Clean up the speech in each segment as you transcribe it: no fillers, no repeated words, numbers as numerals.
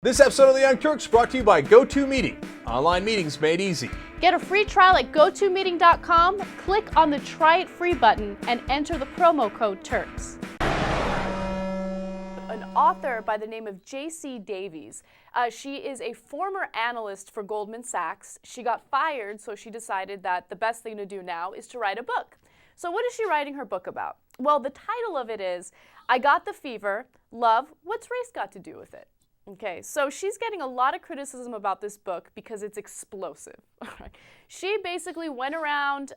This episode of The Young Turks brought to you by GoToMeeting. Online meetings made easy. Get a free trial at GoToMeeting.com, click on the Try It Free button, and enter the promo code TURKS. An author by the name of JC Davies. She is a former analyst for Goldman Sachs. She got fired, so she decided that the best thing to do now is to write a book. So what is she writing her book about? Well, the title of it is, I Got the Fever, Love, What's Race Got to Do with It? Okay, so she's getting a lot of criticism about this book because it's explosive. She basically went around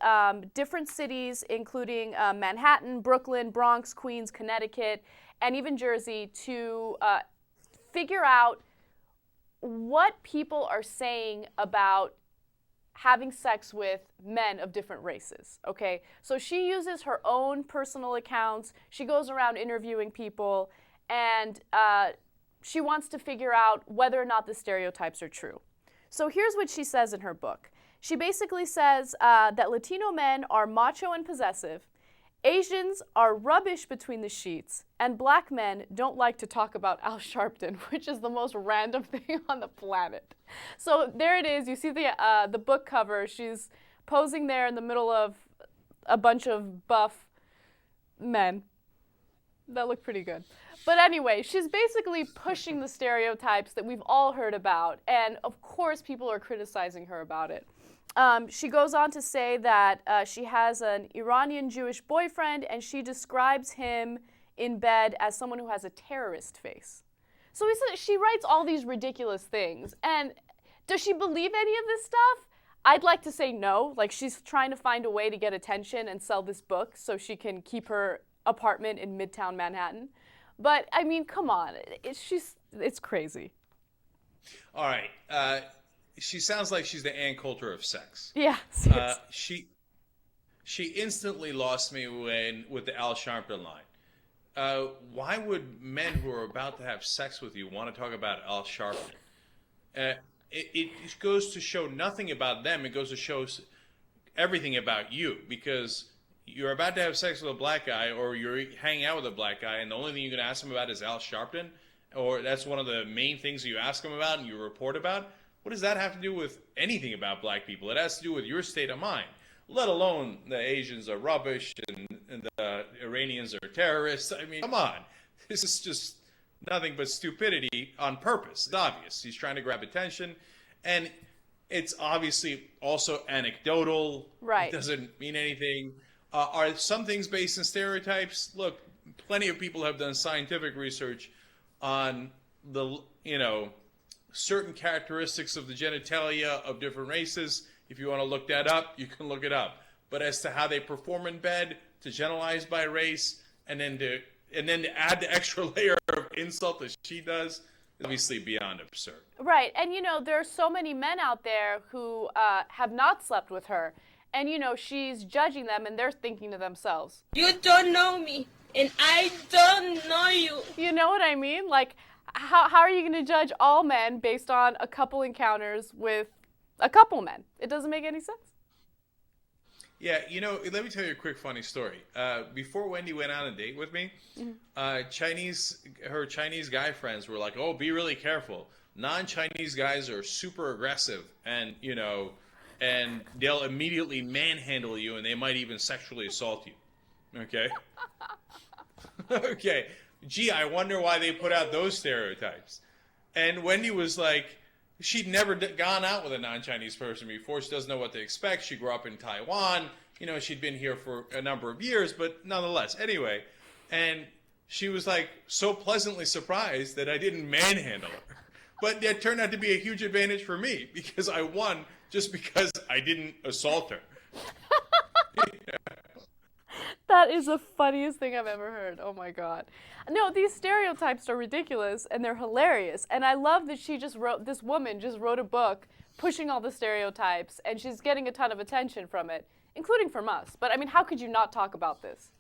different cities, including Manhattan, Brooklyn, Bronx, Queens, Connecticut, and even Jersey, to figure out what people are saying about having sex with men of different races, okay? So she uses her own personal accounts. She goes around interviewing people, and she wants to figure out whether or not the stereotypes are true. So here's what she says in her book. She basically says that Latino men are macho and possessive, Asians are rubbish between the sheets, and black men don't like to talk about Al Sharpton, which is the most random thing on the planet. So there it is. You see the book cover. She's posing there in the middle of a bunch of buff men. That look pretty good. But anyway, she's basically pushing the stereotypes that we've all heard about, and of course people are criticizing her about it. She goes on to say that she has an Iranian Jewish boyfriend, and she describes him in bed as someone who has a terrorist face. So she writes all these ridiculous things, and does she believe any of this stuff? I'd like to say no. Like, she's trying to find a way to get attention and sell this book so she can keep her apartment in Midtown Manhattan. But, I mean, come on. It's crazy. All right. She sounds like she's the Ann Coulter of sex. Yeah. She instantly lost me with the Al Sharpton line. Why would men who are about to have sex with you want to talk about Al Sharpton? It goes to show nothing about them. It goes to show everything about you, because you're about to have sex with a black guy, or you're hanging out with a black guy, and the only thing you can ask him about is Al Sharpton, or that's one of the main things you ask him about and you report about. What does that have to do with anything about black people? It has to do with your state of mind, let alone the Asians are rubbish and the Iranians are terrorists. I mean, come on. This is just nothing but stupidity on purpose. It's obvious. He's trying to grab attention, and it's obviously also anecdotal. Right. It doesn't mean anything. Are some things based in stereotypes? Look, plenty of people have done scientific research on certain characteristics of the genitalia of different races. If you want to look that up, you can look it up. But as to how they perform in bed, to generalize by race, and then to add the extra layer of insult that she does, is obviously beyond absurd. Right, and there are so many men out there who have not slept with her. And, she's judging them, and they're thinking to themselves, you don't know me, and I don't know you. You know what I mean? Like, how are you going to judge all men based on a couple encounters with a couple men? It doesn't make any sense. Yeah, let me tell you a quick funny story. Before Wendy went on a date with me, her Chinese guy friends were like, oh, be really careful. Non-Chinese guys are super aggressive, and, and they'll immediately manhandle you, and they might even sexually assault you. Okay? Okay. Gee, I wonder why they put out those stereotypes. And Wendy was like, she'd never gone out with a non-Chinese person before. She doesn't know what to expect. She grew up in Taiwan. She'd been here for a number of years, but nonetheless. Anyway, and she was like so pleasantly surprised that I didn't manhandle her. But that turned out to be a huge advantage for me, because I won just because I didn't assault her. Yeah. That is the funniest thing I've ever heard. Oh my God. No, these stereotypes are ridiculous and they're hilarious. And I love that this woman just wrote a book pushing all the stereotypes, and she's getting a ton of attention from it, including from us. But I mean, how could you not talk about this?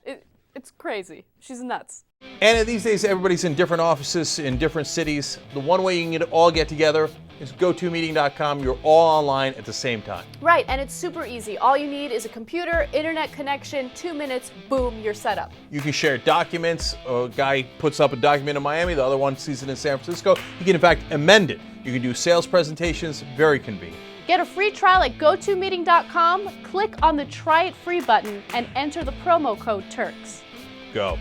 It's crazy. She's nuts. And these days, everybody's in different offices in different cities. The one way you can all get together It's GoToMeeting.com. You're all online at the same time. Right, and it's super easy. All you need is a computer, internet connection, 2 minutes, boom, you're set up. You can share documents. A guy puts up a document in Miami, the other one sees it in San Francisco. You can, in fact, amend it. You can do sales presentations, very convenient. Get a free trial at GoToMeeting.com, click on the Try It Free button, and enter the promo code Turks. Go.